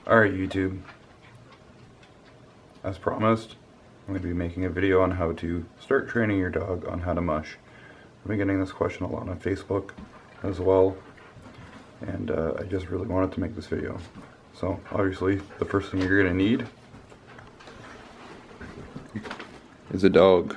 Alright YouTube, as promised, I'm going to be making a video on how to start training your dog on how to mush. I've been getting this question a lot on Facebook as well, and I just really wanted to make this video. So obviously the first thing you're going to need is a dog.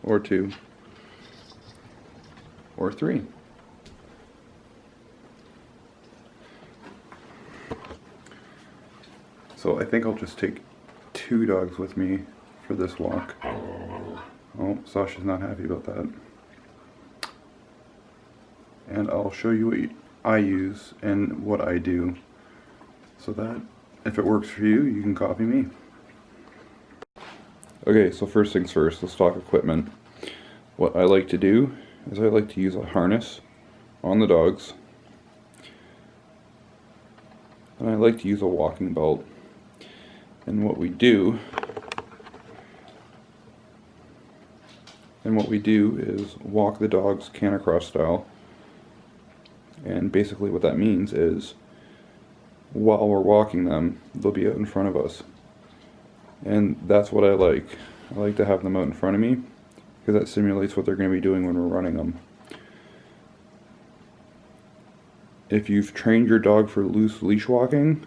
Or two. Or three. So I think I'll just take 2 dogs with me for this walk. Oh, Sasha's not happy about that. And I'll show you what I use and what I do, so that if it works for you, you can copy me. Okay, so first things first, let's talk equipment. What I like to do is I like to use a harness on the dogs, and I like to use a walking belt. And what we do is walk the dogs canter-cross style. And basically what that means is, while we're walking them, they'll be out in front of us. And that's what I like. I like to have them out in front of me, because that simulates what they're going to be doing when we're running them. If you've trained your dog for loose leash walking,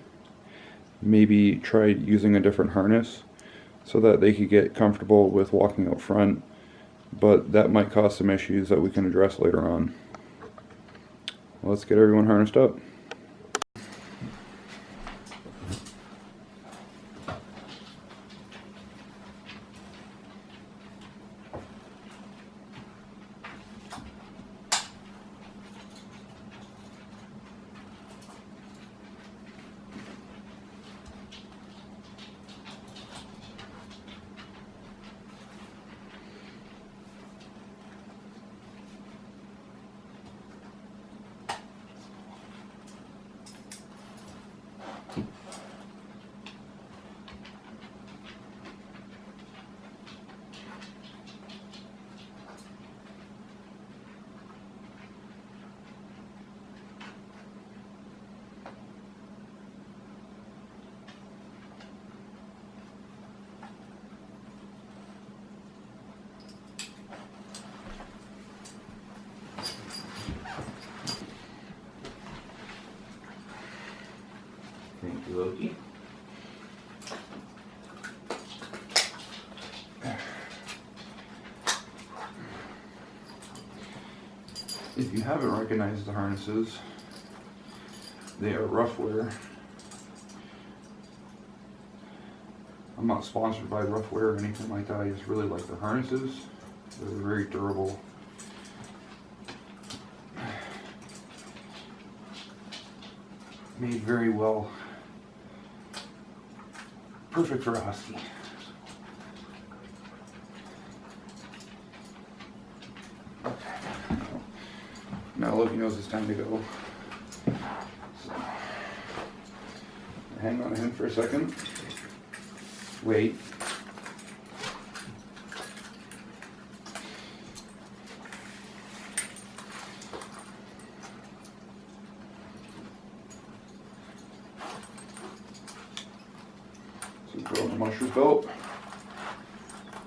maybe try using a different harness so that they could get comfortable with walking out front, but that might cause some issues that we can address later on. Let's get everyone harnessed up. Thank you, Loki. If you haven't recognized the harnesses, they are rough wear. I'm not sponsored by rough wear or anything like that. I just really like the harnesses. They're very durable. Made very well. Perfect for a husky. Okay. Now Loki knows it's time to go. So, hang on to him for a second. Wait. So throw in the mushroom belt,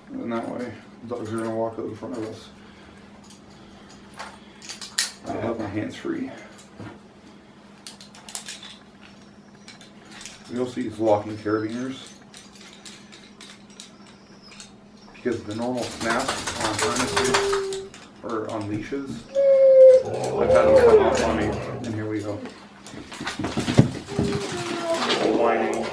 and then that way the dogs are going to walk out in front of us. I have my hands free. You'll see these locking carabiners, because the normal snaps on harnesses or on leashes, I've had them come off on me, and here we go. Whining.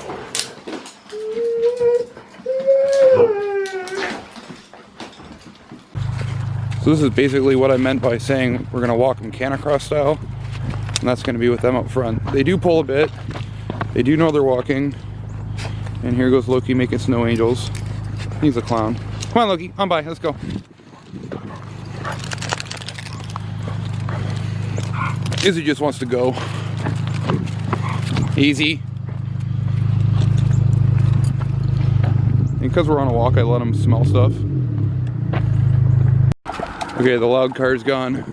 So this is basically what I meant by saying we're going to walk them canter-cross style, and that's going to be with them up front. They do pull a bit, they do know they're walking, and here goes Loki making snow angels. He's a clown. Come on Loki, on by, let's go. Izzy just wants to go. Easy. And because we're on a walk, I let him smell stuff. Okay, the loud car's gone.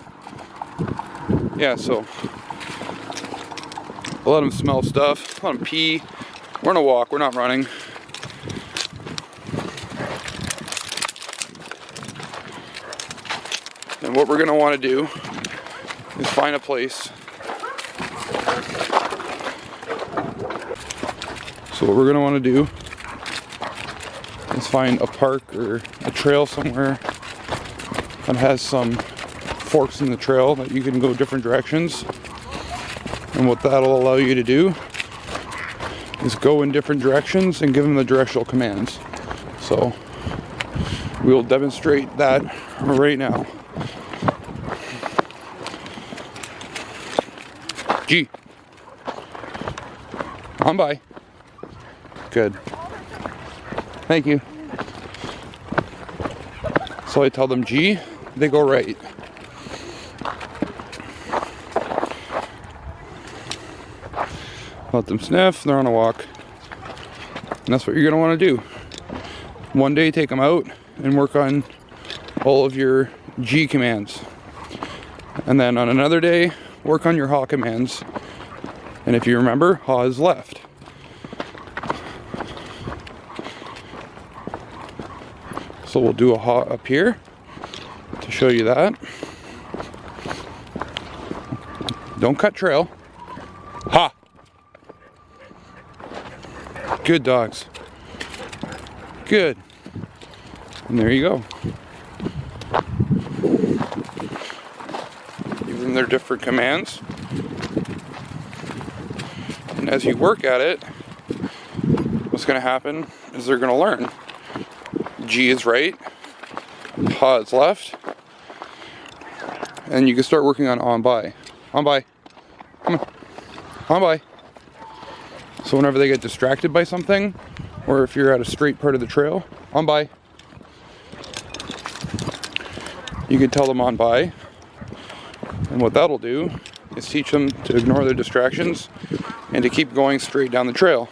Yeah, so I'll let them smell stuff, let them pee. We're on a walk, we're not running. And what we're gonna wanna do is find a place. So what we're gonna wanna do is find a park or a trail somewhere that has some forks in the trail that you can go different directions. And what that'll allow you to do is go in different directions and give them the directional commands. So we will demonstrate that right now. G. On by. Good. Thank you. So I tell them G, they go right. Let them sniff, they're on a walk. And that's what you're gonna wanna do. One day take them out and work on all of your G commands. And then on another day, work on your HA commands. And if you remember, HA is left. So we'll do a HA up here to show you that. Don't cut trail. HA! Good dogs. Good. And there you go. Give them their different commands. And as you work at it, what's going to happen is they're going to learn. G is right, HA is left, and you can start working on by. On by. Come on by. So whenever they get distracted by something, or if you're at a straight part of the trail, on by. You can tell them on by, and what that'll do is teach them to ignore their distractions and to keep going straight down the trail.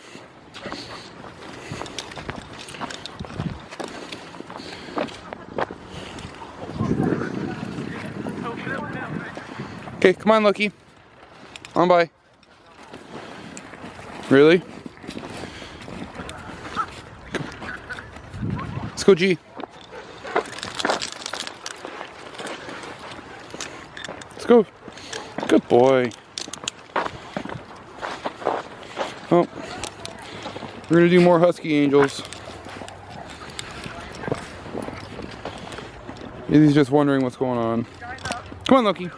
Okay, come on, Loki. On by. Really? Let's go, G. Let's go. Good boy. Oh, we're gonna do more husky angels. He's just wondering what's going on. Come on, Loki.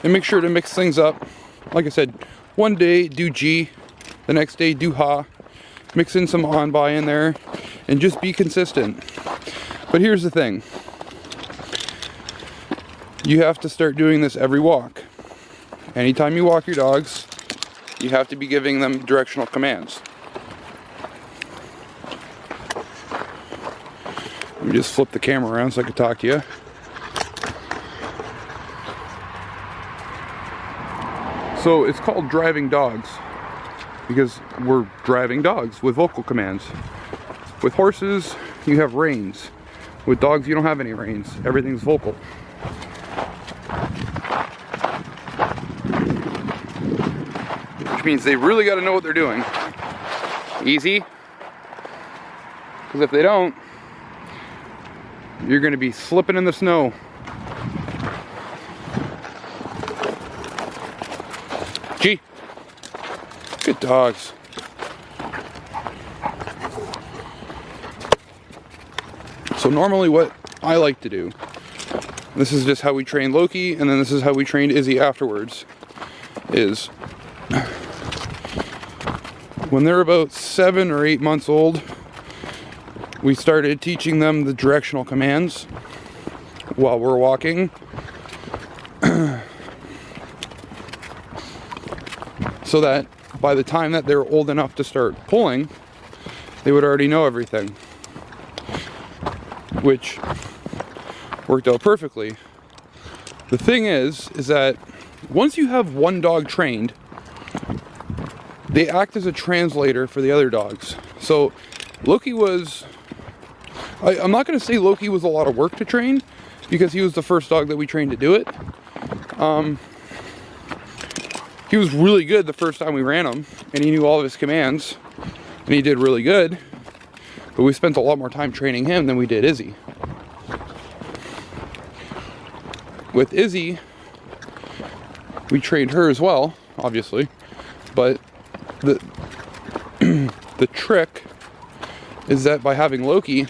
And make sure to mix things up. Like I said, one day do G, the next day do HA. Mix in some on by in there, and just be consistent. But here's the thing. You have to start doing this every walk. Anytime you walk your dogs, you have to be giving them directional commands. Let me just flip the camera around so I can talk to you. So it's called driving dogs because we're driving dogs with vocal commands. With horses, you have reins. With dogs, you don't have any reins. Everything's vocal. Which means they really got to know what they're doing. Easy. Because if they don't, you're going to be slipping in the snow. G. Good dogs. So normally what I like to do, this is just how we train Loki, and then this is how we trained Izzy afterwards, is when they're about 7 or 8 months old, we started teaching them the directional commands while we're walking. So that by the time that they're old enough to start pulling, they would already know everything. Which worked out perfectly. The thing is that once you have one dog trained, they act as a translator for the other dogs. So Loki was, I'm not going to say Loki was a lot of work to train, because he was the first dog that we trained to do it. He was really good the first time we ran him, and he knew all of his commands, and he did really good. But we spent a lot more time training him than we did Izzy. With Izzy, we trained her as well, obviously, but the trick is that by having Loki,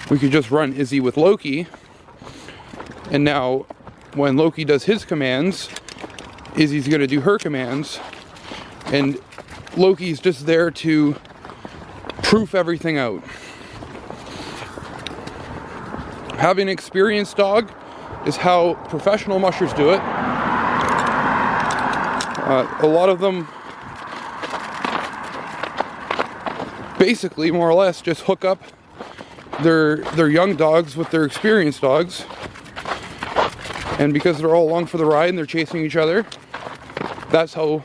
we could just run Izzy with Loki, and now when Loki does his commands, Izzy's going to do her commands, and Loki's just there to proof everything out. Having an experienced dog is how professional mushers do it. A lot of them basically, more or less, just hook up their young dogs with their experienced dogs, and because they're all along for the ride and they're chasing each other, that's how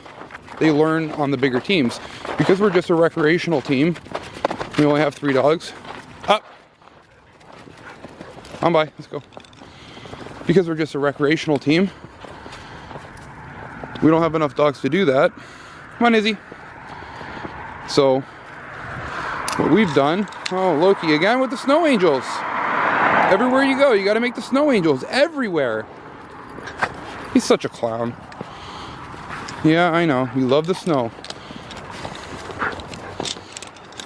they learn on the bigger teams. Because we're just a recreational team, we only have 3 dogs. Up! On by, let's go. Because we're just a recreational team, we don't have enough dogs to do that. Come on, Izzy. So, what we've done, oh, Loki again with the snow angels. Everywhere you go, you gotta make the snow angels, everywhere. He's such a clown. Yeah, I know, we love the snow.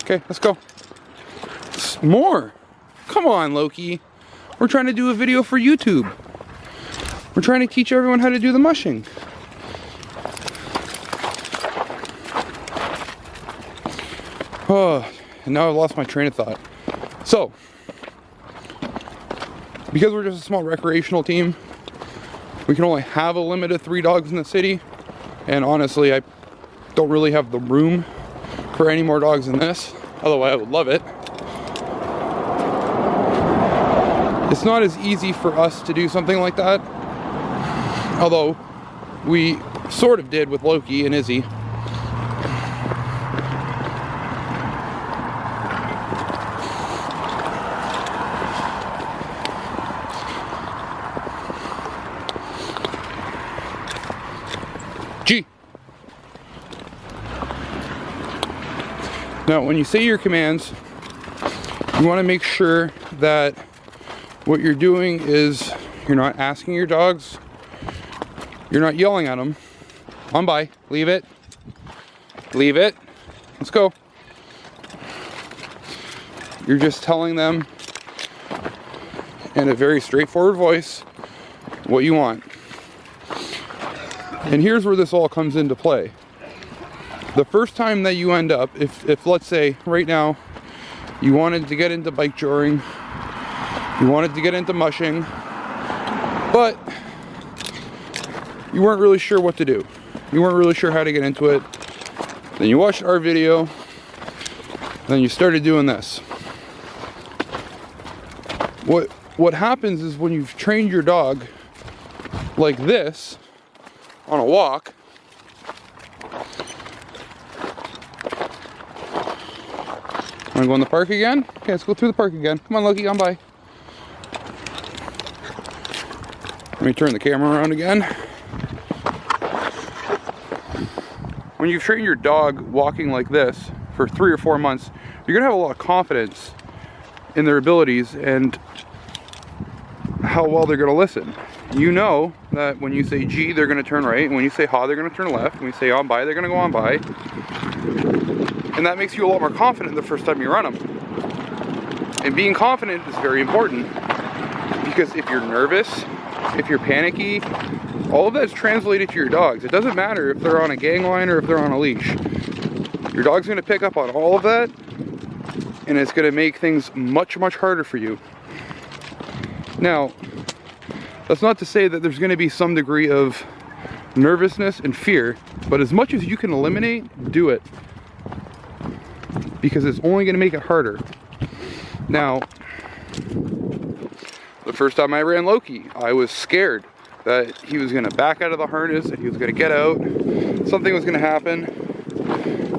Okay, let's go. More. Come on, Loki. We're trying to do a video for YouTube. We're trying to teach everyone how to do the mushing. Oh, and now I've lost my train of thought. So, because we're just a small recreational team, we can only have a limit of 3 dogs in the city. And honestly, I don't really have the room for any more dogs than this. Although I would love it. It's not as easy for us to do something like that. Although, we sort of did with Loki and Izzy. G. Now, when you say your commands, you want to make sure that what you're doing is you're not asking your dogs, you're not yelling at them. On by, leave it, leave it, let's go. You're just telling them in a very straightforward voice what you want. And here's where this all comes into play. The first time that you end up, if let's say right now you wanted to get into bike joring, you wanted to get into mushing, but you weren't really sure what to do. You weren't really sure how to get into it. Then you watched our video, then you started doing this. What happens is when you've trained your dog like this on a walk, wanna go in the park again? Okay, let's go through the park again. Come on, Loki, on by. Let me turn the camera around again. When you've trained your dog walking like this for 3 or 4 months, you're gonna have a lot of confidence in their abilities and how well they're gonna listen. You know that when you say G, they're gonna turn right, and when you say ha, they're gonna turn left, when you say on by, they're gonna go on by. And that makes you a lot more confident the first time you run them. And being confident is very important, because if you're nervous, if you're panicky, all of that's translated to your dogs. It doesn't matter if they're on a gang line or if they're on a leash. Your dog's gonna pick up on all of that, and it's gonna make things much, much harder for you. Now, that's not to say that there's gonna be some degree of nervousness and fear, but as much as you can eliminate, do it. Because it's only gonna make it harder. Now, the first time I ran Loki, I was scared that he was gonna back out of the harness and he was gonna get out, something was gonna happen.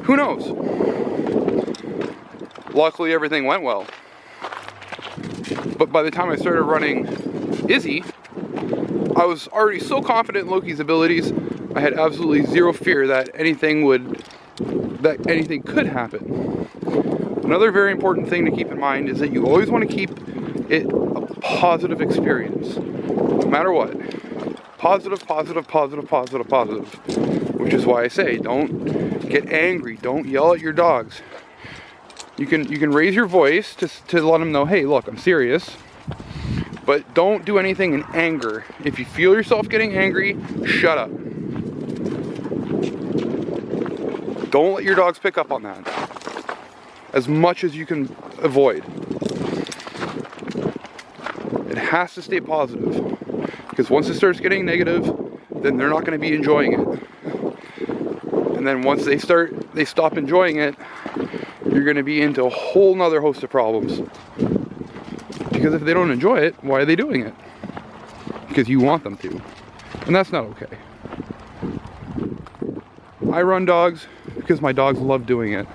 Who knows? luckily everything went well. But by the time I started running Izzy, I was already so confident in Loki's abilities, I had absolutely zero fear that anything could happen. Another very important thing to keep in mind is that you always want to keep it a positive experience, no matter what. Positive, positive, positive, positive, positive. Which is why I say, don't get angry, don't yell at your dogs. You can raise your voice to let them know, hey, look, I'm serious. But don't do anything in anger. If you feel yourself getting angry, shut up. Don't let your dogs pick up on that. As much as you can avoid. It has to stay positive. Because once it starts getting negative, then they're not going to be enjoying it. And then once they stop enjoying it, you're going to be into a whole nother host of problems. Because if they don't enjoy it, why are they doing it? Because you want them to. And that's not okay. I run dogs because my dogs love doing it.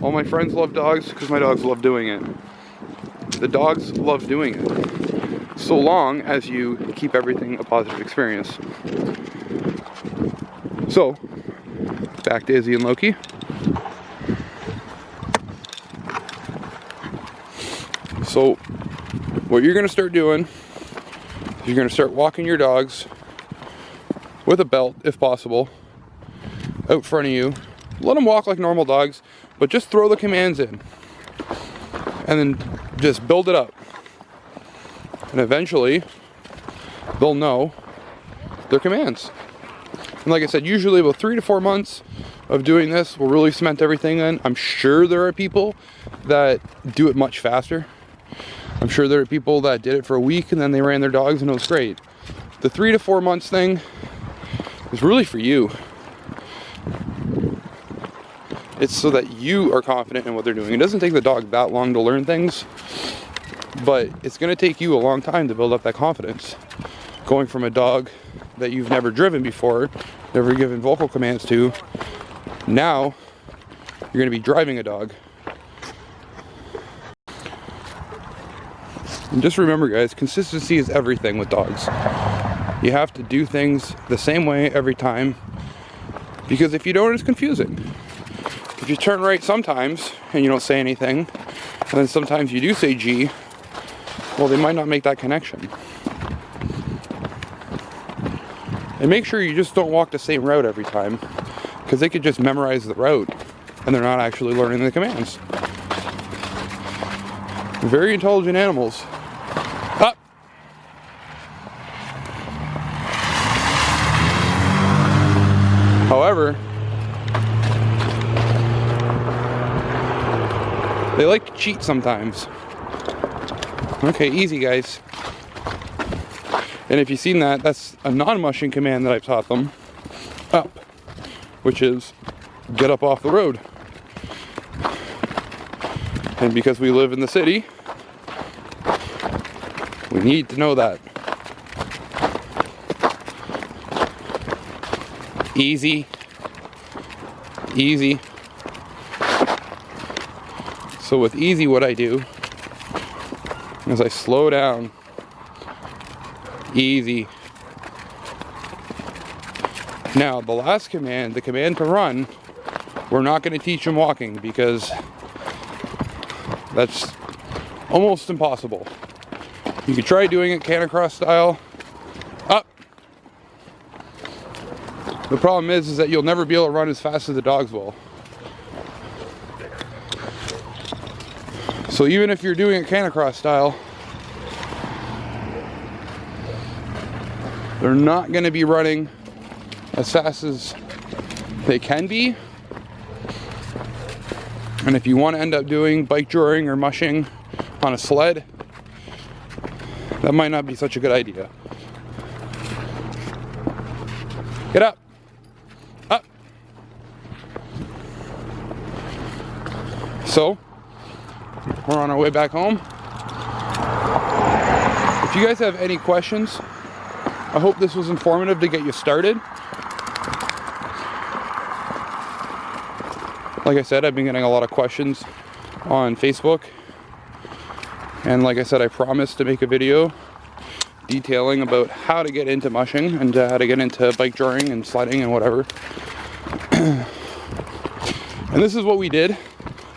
All my friends love dogs because my dogs love doing it. The dogs love doing it. So long as you keep everything a positive experience. So, back to Izzy and Loki. So, what you're going to start doing is you're going to start walking your dogs with a belt, if possible, out front of you. Let them walk like normal dogs, but just throw the commands in. And then just build it up. And eventually, they'll know their commands. And like I said, usually about 3 to 4 months of doing this will really cement everything in. I'm sure there are people that do it much faster. I'm sure there are people that did it for a week and then they ran their dogs and it was great. The 3 to 4 months thing is really for you. It's so that you are confident in what they're doing. It doesn't take the dog that long to learn things, but it's going to take you a long time to build up that confidence. Going from a dog that you've never driven before, never given vocal commands to, now you're going to be driving a dog. And just remember, guys, consistency is everything with dogs. You have to do things the same way every time, because if you don't, it's confusing. If you turn right sometimes and you don't say anything, and then sometimes you do say G, well, they might not make that connection. And make sure you just don't walk the same route every time, because they could just memorize the route and they're not actually learning the commands. Very intelligent animals. Up. However, they like to cheat sometimes. Okay, easy, guys. And if you've seen that, that's a non-mushing command that I've taught them. Up. Which is, get up off the road. And because we live in the city, we need to know that. Easy. Easy. So with easy, what I do is I slow down. Easy. Now, the last command, the command to run, we're not going to teach them walking because that's almost impossible. You can try doing it canicross style. Up. The problem is that you'll never be able to run as fast as the dogs will. So even if you're doing it canicross style, they're not going to be running as fast as they can be. And if you want to end up doing bike drawing or mushing on a sled, that might not be such a good idea. Get up. Up. So, we're on our way back home. If you guys have any questions, I hope this was informative to get you started. Like I said, I've been getting a lot of questions on Facebook. And like I said, I promised to make a video detailing about how to get into mushing and how to get into bike drawing and sledding and whatever. And this is what we did.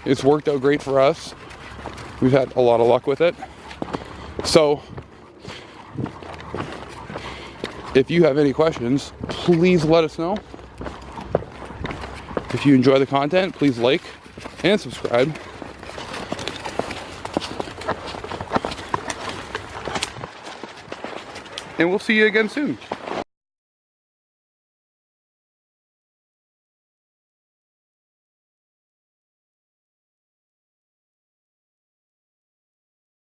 It's worked out great for us. We've had a lot of luck with it. So if you have any questions, please let us know. If you enjoy the content, please like and subscribe. And we'll see you again soon.